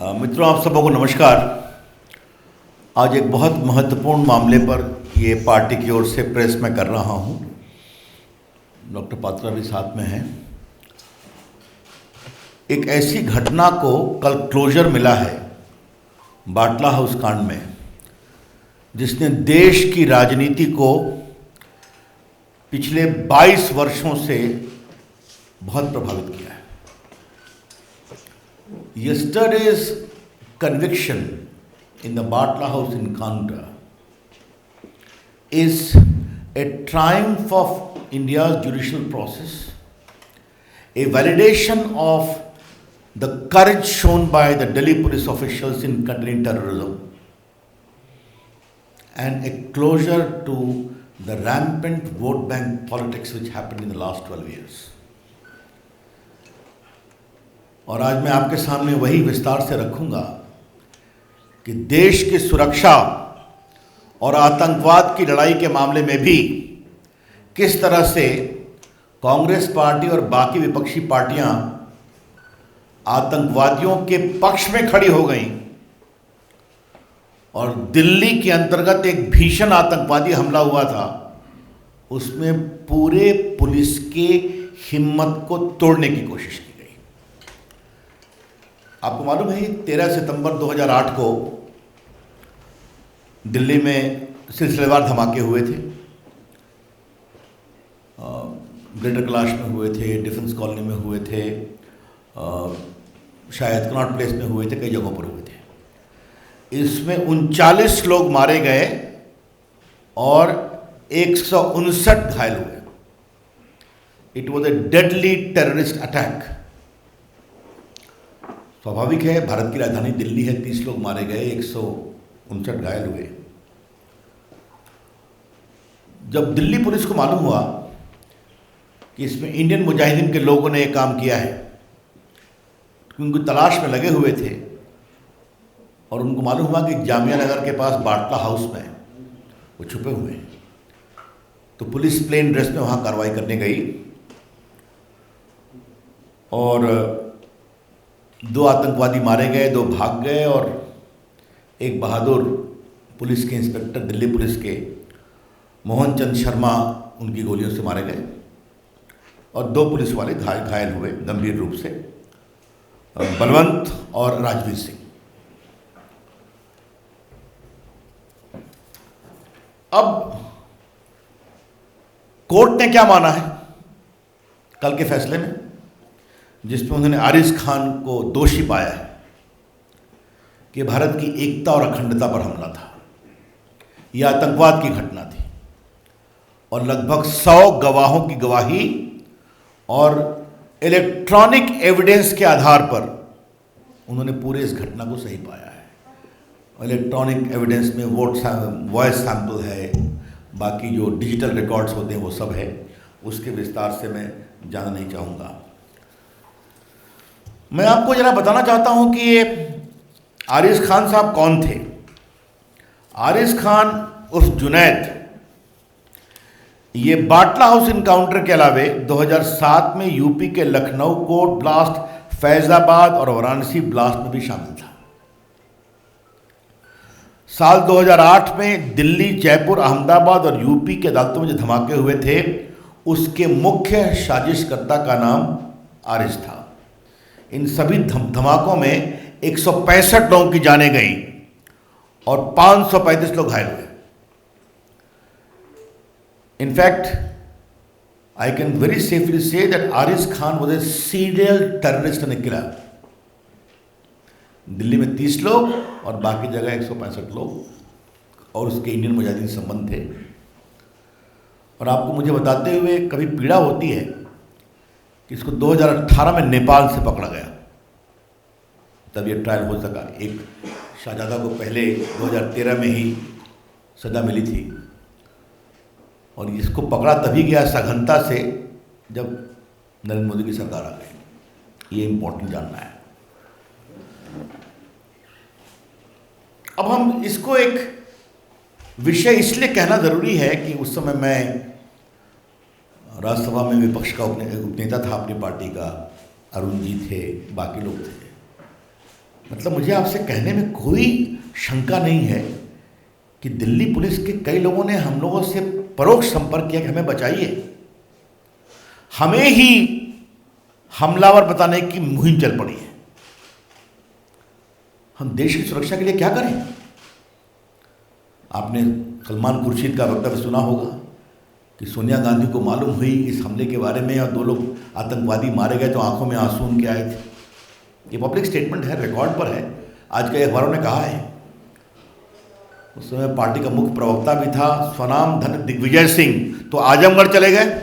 मित्रों, आप सबों को नमस्कार। आज एक बहुत महत्वपूर्ण मामले पर ये पार्टी की ओर से प्रेस में कर रहा हूँ। डॉक्टर पात्रा भी साथ में हैं। एक ऐसी घटना को कल क्लोजर मिला है बाटला हाउस कांड में, जिसने देश की राजनीति को पिछले 22 वर्षों से बहुत प्रभावित किया है। Yesterday's conviction in the Batla House encounter is a triumph of India's judicial process, a validation of the courage shown by the Delhi police officials in containing terrorism, and a closure to the rampant vote bank politics which happened in the last 12 years. और आज मैं आपके सामने वही विस्तार से रखूंगा कि देश की सुरक्षा और आतंकवाद की लड़ाई के मामले में भी किस तरह से कांग्रेस पार्टी और बाकी विपक्षी पार्टियां आतंकवादियों के पक्ष में खड़ी हो गईं और दिल्ली के अंतर्गत एक भीषण आतंकवादी हमला हुआ था, उसमें पूरे पुलिस के हिम्मत को तोड़ने की कोशिश की। आपको मालूम है 13 सितंबर 2008 को दिल्ली में सिलसिलेवार धमाके हुए थे। ग्रेटर कैलाश में हुए थे, डिफेंस कॉलोनी में हुए थे, शायद कनॉट प्लेस में हुए थे, कई जगहों पर हुए थे। इसमें 39 लोग मारे गए और 159 घायल हुए। It was a deadly terrorist attack. स्वाभाविक है, भारत की राजधानी दिल्ली है, 30 लोग मारे गए, 159 घायल हुए। जब दिल्ली पुलिस को मालूम हुआ कि इसमें इंडियन मुजाहिदीन के लोगों ने यह काम किया है, उनको तलाश में लगे हुए थे और उनको मालूम हुआ कि जामिया नगर के पास बाटला हाउस में वो छुपे हुए हैं, तो पुलिस प्लेन ड्रेस में वहाँ कार्रवाई करने गई और 2 आतंकवादी मारे गए, 2 भाग गए और एक बहादुर पुलिस के इंस्पेक्टर, दिल्ली पुलिस के मोहन चंद शर्मा, उनकी गोलियों से मारे गए और 2 पुलिस वाले घायल हुए गंभीर रूप से, बलवंत और राजवीर सिंह। अब कोर्ट ने क्या माना है कल के फैसले में, जिसमें उन्होंने आरिज खान को दोषी पाया है कि भारत की एकता और अखंडता पर हमला था, यह आतंकवाद की घटना थी और लगभग 100 गवाहों की गवाही और इलेक्ट्रॉनिक एविडेंस के आधार पर उन्होंने पूरे इस घटना को सही पाया है। इलेक्ट्रॉनिक एविडेंस में वॉइस सैंपल है, बाकी जो डिजिटल रिकॉर्ड्स होते हैं वो सब है, उसके विस्तार से मैं जाना नहीं चाहूँगा। मैं आपको जरा बताना चाहता हूं कि ये आरिज खान साहब कौन थे। आरिज खान उर्फ जुनैद, ये बाटला हाउस इनकाउंटर के अलावे 2007 में यूपी के लखनऊ कोर्ट ब्लास्ट, फैजाबाद और वाराणसी ब्लास्ट में भी शामिल था। साल 2008 में दिल्ली, जयपुर, अहमदाबाद और यूपी के अदालतों में जो धमाके हुए थे, उसके मुख्य साजिशकर्ता का नाम आरिज था। इन सभी धमाकों में 165 लोगों की जानें गईं और 535 लोग घायल हुए। In fact I can very safely say that Ariz Khan was a serial terrorist and killer. Delhi में 30 लोग और बाकी जगह 165 लोग और उसके इंडियन मुजाहिदीन संबंध थे। और आपको मुझे बताते हुए कभी पीड़ा होती है कि इसको 2018 में नेपाल से पकड़ा गया, तब ये ट्रायल हो सका। एक शाहजादा को पहले 2013 में ही सजा मिली थी और इसको पकड़ा तभी गया सघनता से जब नरेंद्र मोदी की सरकार आ गई। ये इम्पोर्टेंट जानना है। अब हम इसको एक विषय इसलिए कहना ज़रूरी है कि उस समय मैं राज्यसभा में विपक्ष का उपनेता था अपनी पार्टी का, अरुण जी थे, बाकी लोग थे। मतलब मुझे आपसे कहने में कोई शंका नहीं है कि दिल्ली पुलिस के कई लोगों ने हम लोगों से परोक्ष संपर्क किया कि हमें बचाइए, हमें ही हमलावर बताने की मुहिम चल पड़ी है। हम देश की सुरक्षा के लिए क्या करें? आपने सलमान खुर्शीद का वक्तव्य सुना होगा कि सोनिया गांधी को मालूम हुई इस हमले के बारे में और 2 लोग आतंकवादी मारे गए तो आंखों में आंसू उनके आए थे। ये पब्लिक स्टेटमेंट है, रिकॉर्ड पर है, आज के अखबारों ने कहा है। उस समय पार्टी का मुख्य प्रवक्ता भी था स्वनाम धन दिग्विजय सिंह, तो आजमगढ़ चले गए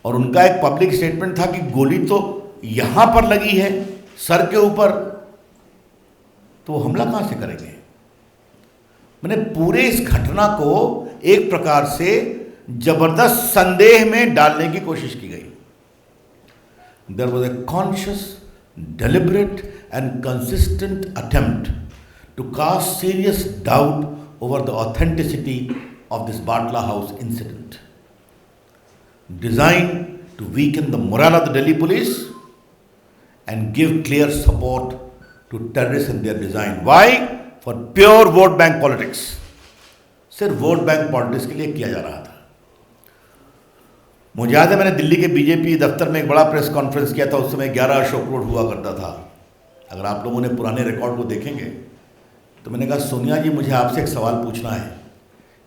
और उनका एक पब्लिक स्टेटमेंट था कि गोली तो यहां पर लगी है सर के ऊपर, तो हमला कहां से करेंगे? मैंने पूरे इस घटना को एक प्रकार से जबरदस्त संदेह में डालने की कोशिश की गई। There was a conscious, deliberate and consistent attempt to cast serious doubt over the authenticity of this Batla House incident, designed to weaken the morale of the Delhi police and give clear support to terrorists in their design. Why? For pure vote bank politics. सिर्फ vote bank politics के लिए किया जा रहा था। मुझे याद है मैंने दिल्ली के बीजेपी दफ्तर में एक बड़ा प्रेस कॉन्फ्रेंस किया था, उस समय 11 अशोक रोड हुआ करता था। अगर आप लोगों ने पुराने रिकॉर्ड को देखेंगे तो मैंने कहा सोनिया जी मुझे आपसे एक सवाल पूछना है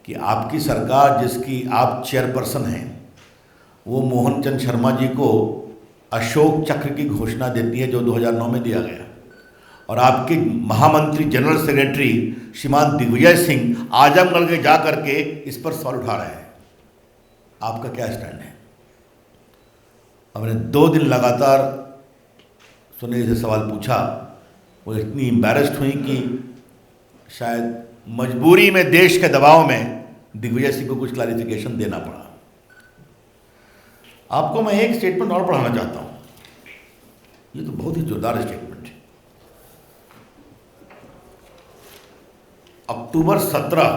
कि आपकी सरकार जिसकी आप चेयरपर्सन हैं वो मोहन चंद शर्मा जी को अशोक चक्र की घोषणा देती है जो 2009 में दिया गया, और आपके महामंत्री जनरल सेक्रेटरी श्रीमान दिग्विजय सिंह आजमगढ़ के जा करके इस पर सवाल उठा रहे हैं। आपका क्या स्टैंड है? हमने 2 दिन लगातार सुनील से सवाल पूछा, वो इतनी एम्बैरेस्ड हुई कि शायद मजबूरी में देश के दबाव में दिग्विजय सिंह को कुछ क्लैरिफिकेशन देना पड़ा। आपको मैं एक स्टेटमेंट और पढ़ाना चाहता हूँ, ये तो बहुत ही जोरदार स्टेटमेंट है। अक्टूबर 17,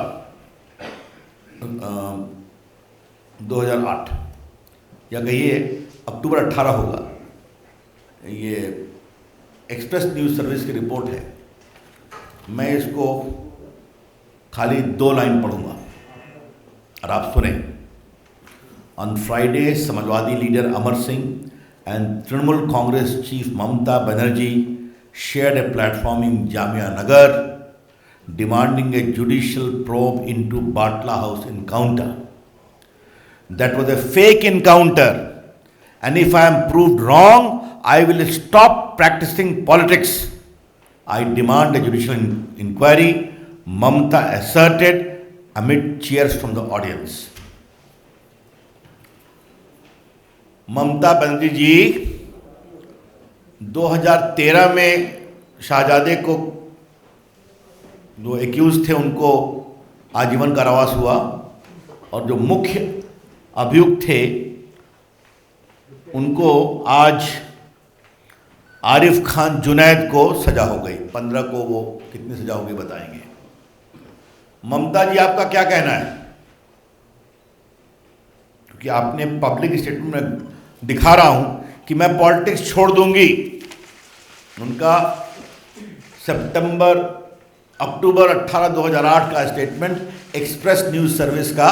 2008 या कहिए अक्टूबर 18 होगा, ये एक्सप्रेस न्यूज़ सर्विस की रिपोर्ट है। मैं इसको खाली 2 लाइन पढ़ूंगा और आप सुने। On Friday Samajwadi leader Amar Singh and Trinamool Congress chief Mamata Banerjee shared a platform in Jamia Nagar demanding a judicial probe into Batla House encounter. That was a fake encounter, and if I am proved wrong, I will stop practicing politics. I demand a judicial inquiry, Mamta asserted amid cheers from the audience. Mamata Banerjee जी 2013 में शाहजादे को जो accused थे उनको आजीवन कारावास हुआ, और जो मुख्य अभियुक्त थे उनको आज आरिफ खान जुनैद को सजा हो गई। 15 को वो कितनी सजा होगी बताएंगे। ममता जी आपका क्या कहना है? क्योंकि आपने पब्लिक स्टेटमेंट में दिखा रहा हूं कि मैं पॉलिटिक्स छोड़ दूंगी। उनका अक्टूबर 18, 2008 का स्टेटमेंट एक्सप्रेस न्यूज़ सर्विस का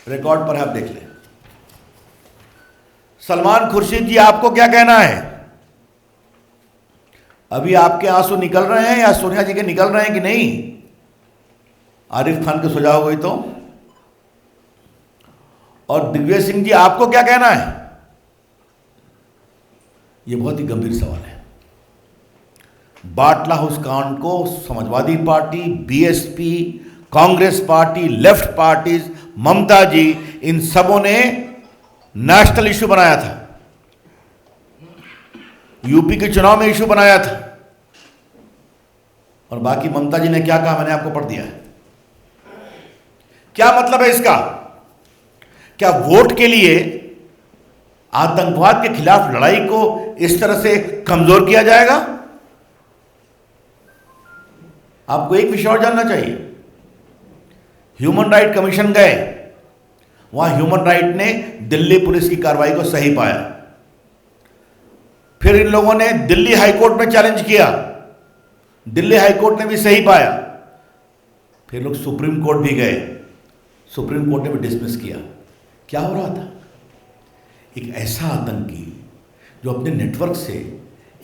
रिकॉर्ड पर है, आप देख लें। सलमान खुर्शीद जी आपको क्या कहना है? अभी आपके आंसू निकल रहे हैं या सोनिया जी के निकल रहे हैं कि नहीं? आरिफ खान की सजा हो गई तो? और दिग्विजय सिंह जी आपको क्या कहना है? यह बहुत ही गंभीर सवाल है। बाटला हाउस कांड को Samajwadi party, BSP, Congress party, left parties, Mamata ji, इन सबों ने नेशनल इशू बनाया था, यूपी के चुनाव में इशू बनाया था। और बाकी ममता जी ने क्या कहा मैंने आपको पढ़ दिया है। क्या मतलब है इसका? क्या वोट के लिए आतंकवाद के खिलाफ लड़ाई को इस तरह से कमजोर किया जाएगा? आपको एक विषय और जानना चाहिए। ह्यूमन राइट कमीशन गए, वहां ह्यूमन राइट ने दिल्ली पुलिस की कार्रवाई को सही पाया। फिर इन लोगों ने दिल्ली हाईकोर्ट में चैलेंज किया, दिल्ली हाईकोर्ट ने भी सही पाया, फिर लोग सुप्रीम कोर्ट भी गए, सुप्रीम कोर्ट ने भी डिसमिस किया। क्या हो रहा था? एक ऐसा आतंकी जो अपने नेटवर्क से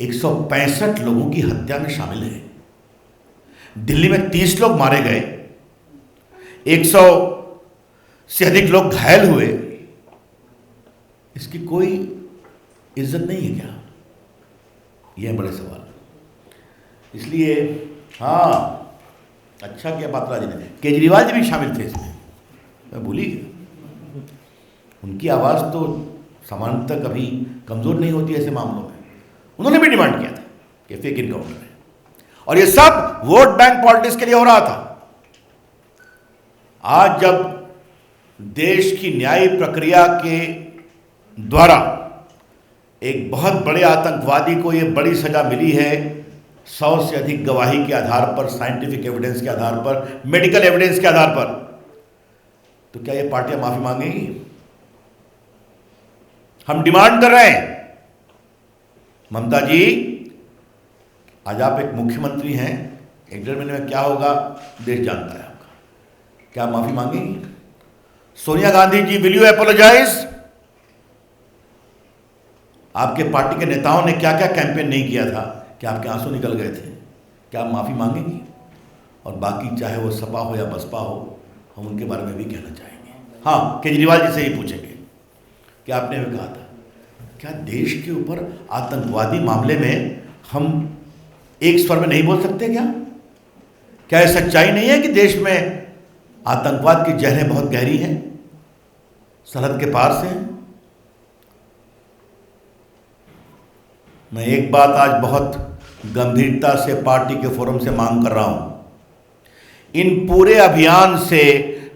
165 लोगों की हत्या में शामिल है, दिल्ली में 30 लोग मारे गए, 100 से अधिक लोग घायल हुए, इसकी कोई इज्जत नहीं है क्या? यह बड़े सवाल। इसलिए हाँ, अच्छा किया पात्रा जी ने, केजरीवाल जी भी शामिल थे इसमें, मैं भूल ही गया। उनकी आवाज़ तो सामान्यतः कभी कमज़ोर नहीं होती ऐसे मामलों में। उन्होंने भी डिमांड किया था कि फेक इनकाउंटर है, और ये सब वोट बैंक पॉलिटिक्स के लिए हो रहा था। आज जब देश की न्याय प्रक्रिया के द्वारा एक बहुत बड़े आतंकवादी को ये बड़ी सजा मिली है, 100 से अधिक गवाही के आधार पर, साइंटिफिक एविडेंस के आधार पर, मेडिकल एविडेंस के आधार पर, तो क्या ये पार्टियां माफी मांगेंगी? हम डिमांड कर रहे हैं, ममता जी, आज आप एक मुख्यमंत्री हैं, 1-1.5 महीने में क्या होगा देश जानता है आपका, क्या आप माफी मांगेंगी? Sonia Gandhi ji, will you apologise? आपके पार्टी के नेताओं ने क्या क्या कैंपेन नहीं किया था कि आपके आंसू निकल गए थे, क्या आप माफी मांगेंगी? और बाकी चाहे वो सपा हो या बसपा हो, हम उनके बारे में भी कहना चाहेंगे। हाँ, केजरीवाल जी से ही पूछेंगे कि आपने भी कहा था, क्या देश के ऊपर आतंकवादी मामले में हम एक स्वर में नहीं बोल सकते? क्या यह सच्चाई नहीं है कि देश में आतंकवाद की जहरें बहुत गहरी हैं, सरहद के पार से हैं? मैं एक बात आज बहुत गंभीरता से पार्टी के फोरम से मांग कर रहा हूं, इन पूरे अभियान से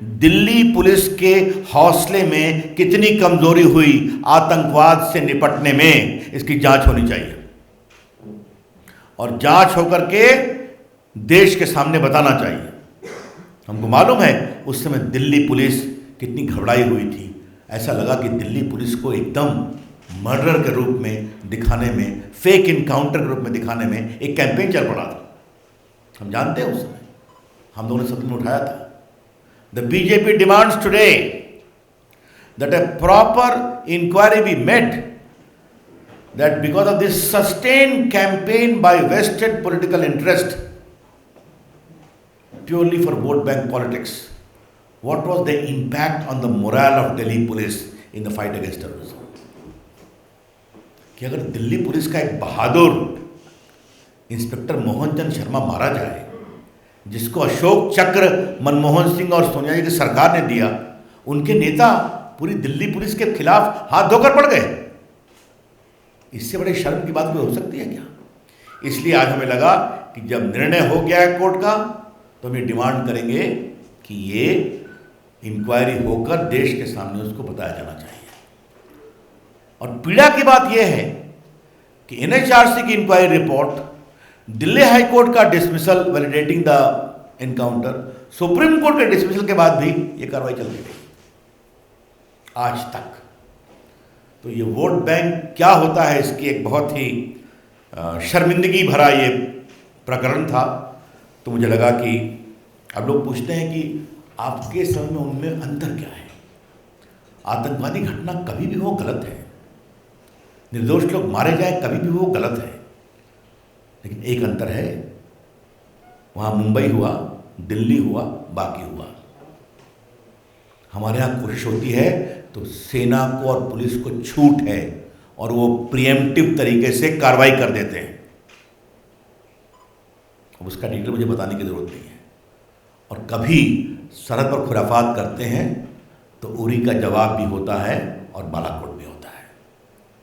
दिल्ली पुलिस के हौसले में कितनी कमजोरी हुई आतंकवाद से निपटने में, इसकी जांच होनी चाहिए, और जांच होकर के देश के सामने बताना चाहिए। हमको मालूम है उस समय दिल्ली पुलिस कितनी घबराई हुई थी, ऐसा लगा कि दिल्ली पुलिस को एकदम मर्डर के रूप में दिखाने में, फेक इनकाउंटर के रूप में दिखाने में एक कैंपेन चल पड़ा था। हम जानते हैं उस समय हम लोगों ने सदन में उठाया था। The BJP demands today that a proper inquiry be made, that because of this sustained campaign by vested political interest purely for vote bank politics, what was the impact on the morale of Delhi police in the fight against terrorism? कि अगर Delhi police का एक बहादुर inspector Mohan Chand Sharma मारा जाए, जिसको अशोक चक्र मनमोहन सिंह और सोनिया जी की सरकार ने दिया, उनके नेता पूरी दिल्ली पुलिस के खिलाफ हाथ धोकर पड़ गए, इससे बड़े शर्म की बात कोई हो सकती है क्या? इसलिए आज हमें लगा कि जब निर्णय हो गया है कोर्ट का, तो हम ये डिमांड करेंगे कि ये इंक्वायरी होकर देश के सामने उसको बताया जाना चाहिए। और पीड़ा की बात यह है कि NHRC की inquiry report, Delhi high court का dismissal validating the encounter, supreme court के डिसमिसल के बाद भी ये कार्रवाई चलती रही आज तक। तो ये वोट बैंक क्या होता है, इसकी एक बहुत ही शर्मिंदगी भरा ये प्रकरण था। तो मुझे लगा कि अब लोग पूछते हैं कि आपके समय में उनमें अंतर क्या है? आतंकवादी घटना कभी भी वो गलत है, निर्दोष लोग मारे जाए कभी भी वो गलत है, लेकिन एक अंतर है, वहाँ मुंबई हुआ, दिल्ली हुआ, बाकी हुआ। हमारे यहाँ कोशिश होती है तो सेना को और पुलिस को छूट है और वो प्रिएम्प्टिव तरीके से कार्रवाई कर देते हैं। अब उसका डिटेल मुझे बताने की ज़रूरत नहीं है। और कभी सरहद पर खुराफात करते हैं तो उरी का जवाब भी होता है और बालाकोट भी होता है,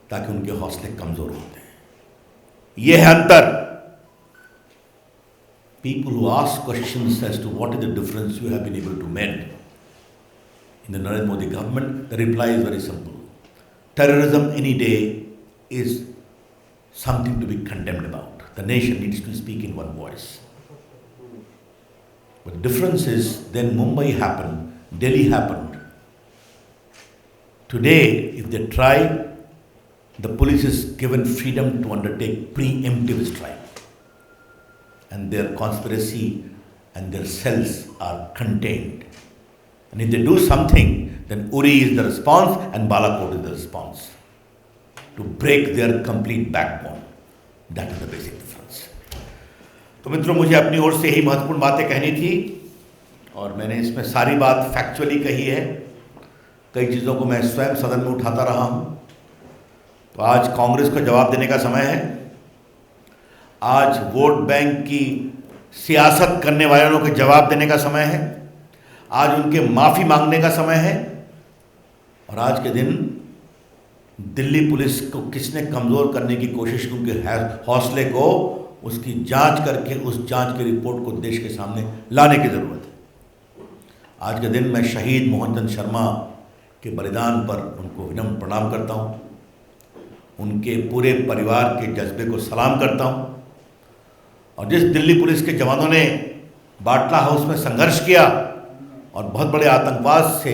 ताकि उनके हौसले कमज़ोर होते हैं। यह है अंतर। People who ask questions as to what is the difference you have been able to make in the Narendra Modi government, the reply is very simple. Terrorism any day is something to be condemned about. The nation needs to speak in one voice. But the difference is, then Mumbai happened, Delhi happened. Today, if they try the police is given freedom to undertake preemptive strike, and their conspiracy and their cells are contained. And if they do something, then Uri is the response and Balakot is the response to break their complete backbone. That is the basic difference. तो मित्रों, मुझे अपनी ओर से यही महत्वपूर्ण बातें कहनी थी और मैंने इसमें सारी बात फैक्चुअली कही है। कई चीज़ों को मैं स्वयं सदन में उठाता रहा हूँ। तो आज कांग्रेस को जवाब देने का समय है। आज वोट बैंक की सियासत करने वालों को जवाब देने का समय है। आज उनके माफ़ी मांगने का समय है। और आज के दिन दिल्ली पुलिस को किसने कमज़ोर करने की कोशिश की, उनके हौसले को, उसकी जांच करके उस जांच की रिपोर्ट को देश के सामने लाने की ज़रूरत है। आज के दिन मैं शहीद मोहनचंद शर्मा के बलिदान पर उनको विनम्र प्रणाम करता हूँ, उनके पूरे परिवार के जज्बे को सलाम करता हूँ। और जिस दिल्ली पुलिस के जवानों ने बाटला हाउस में संघर्ष किया और बहुत बड़े आतंकवाद से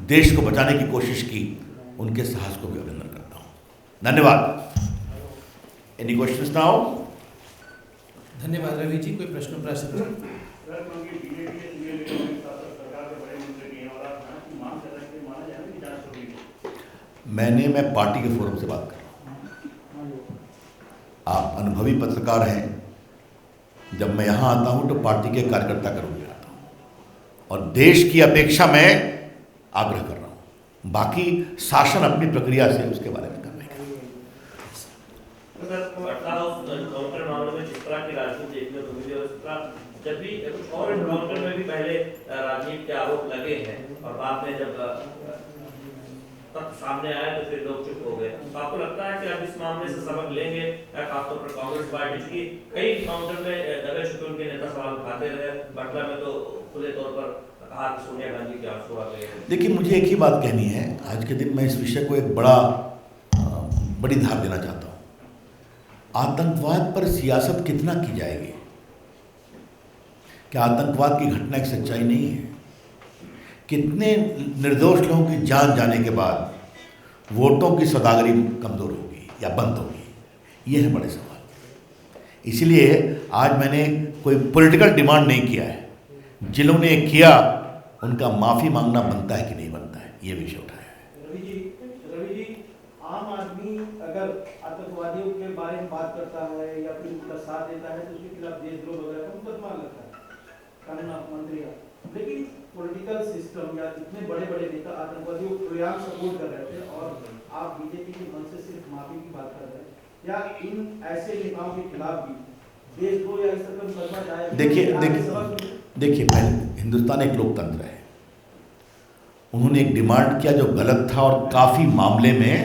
देश को बचाने की कोशिश की, उनके साहस को भी अभिनंदन करता हूँ। धन्यवाद। Any questions now? धन्यवाद रवि जी। कोई प्रश्न प्रासंगिक? मैं पार्टी के फोरम से बात कर रहा हूँ। आप अनुभवी पत्रकार हैं। जब मैं यहाँ आता हूँ तो पार्टी के कार्यकर्ता के रूप में आता हूँ और देश की अपेक्षा मैं आग्रह कर रहा हूँ। बाकी शासन अपनी प्रक्रिया से उसके बारे में करने का। जब भी कुछ और एनकाउंटर में भी पहले राजनीति के आरोप लगे हैं और बाद में जब तब सामने आया तो फिर लोग चुप हो गए। तो आपको लगता है कि अब इस मामले से सबक लेंगे, खासतौर पर कांग्रेस पार्टी की? कई एनकाउंटर में दबे छुपे उनके नेता सवाल उठाते रहे। बटला में तो खुले तौर पर कहा कि सोनिया गांधी के आंसू आ गए। देखिए, मुझे एक ही बात कहनी है। आज के दिन मैं इस विषय को एक बड़ी धार देना चाहता हूँ। आतंकवाद पर सियासत कितना की जाएगी? क्या आतंकवाद की घटना एक सच्चाई नहीं है? कितने निर्दोष लोगों की जान जाने के बाद वोटों की सौदागरी कमज़ोर होगी या बंद होगी? ये है बड़े सवाल। इसलिए आज मैंने कोई पॉलिटिकल डिमांड नहीं किया है। जिन्होंने किया उनका माफ़ी मांगना बनता है कि नहीं बनता है, ये विषय उठाया है। रवि जी, आम आदमी अगर आतंकवादियों के बारे में बात करता है या फिर उनका साथ देता है तो उसके खिलाफ देशद्रोह वगैरह का मुकदमा लगता है कानून मंत्री का। लेकिन पॉलिटिकल सिस्टम या इतने बड़े बड़े नेता आतंकवादियों को प्रयास सपोर्ट कर रहे थे और आप बीजेपी के मन से सिर्फ माफी की बात कर रहे हैं, या इन ऐसे नेताओं के खिलाफ भी देशद्रोह या इस तरह का मुकदमा जाए? देखिए, पहले हिंदुस्तान एक लोकतंत्र है। उन्होंने एक डिमांड किया जो गलत था और काफ़ी मामले में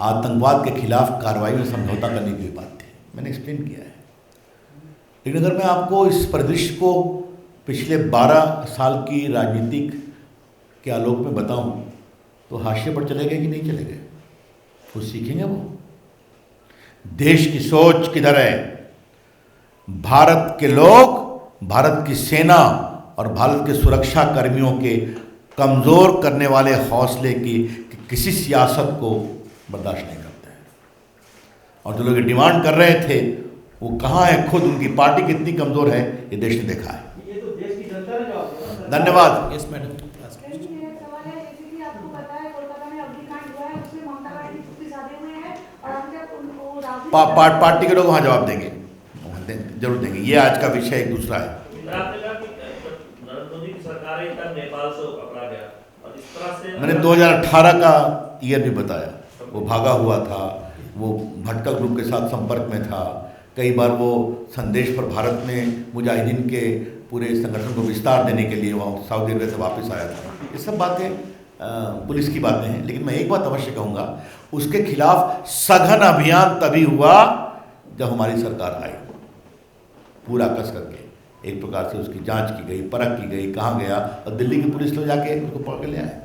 आतंकवाद के खिलाफ कार्रवाई में समझौता करने की बात थी। मैंने एक्सप्लेन किया है। लेकिन अगर मैं आपको इस परिदृश्य को पिछले 12 साल की राजनीतिक के आलोक में बताऊं तो हाशिए पर चले गए कि नहीं चले गए? कुछ सीखेंगे वो? देश की सोच किधर है? भारत के लोग, भारत की सेना और भारत के सुरक्षा कर्मियों के कमज़ोर करने वाले हौसले की किसी सियासत को बर्दाश्त नहीं करते हैं। और जो लोग डिमांड कर रहे थे वो कहाँ है? खुद उनकी पार्टी कितनी कमज़ोर है ये देश ने देखा है। ये तो देश की जनता ने जवाब दिया। धन्यवाद। Yes madam. पार्टी के लोग वहाँ जवाब देंगे, जरूर देंगे। ये आज का विषय एक दूसरा है। मैंने 2018 का ईयर भी बताया। वो भागा हुआ था, वो भटकल ग्रुप के साथ संपर्क में था। कई बार वो संदेश पर भारत में मुजाहिदीन के पूरे संगठन को विस्तार देने के लिए वहाँ सऊदी अरब से वापस आया था। ये सब बातें पुलिस की बातें हैं। लेकिन मैं एक बात अवश्य कहूँगा, उसके खिलाफ सघन अभियान तभी हुआ जब हमारी सरकार आई, पूरा कस करके एक प्रकार से उसकी जांच की गई, परख की गई, कहाँ गया, और दिल्ली की पुलिस लोग जाके उसको पकड़ के ले आए।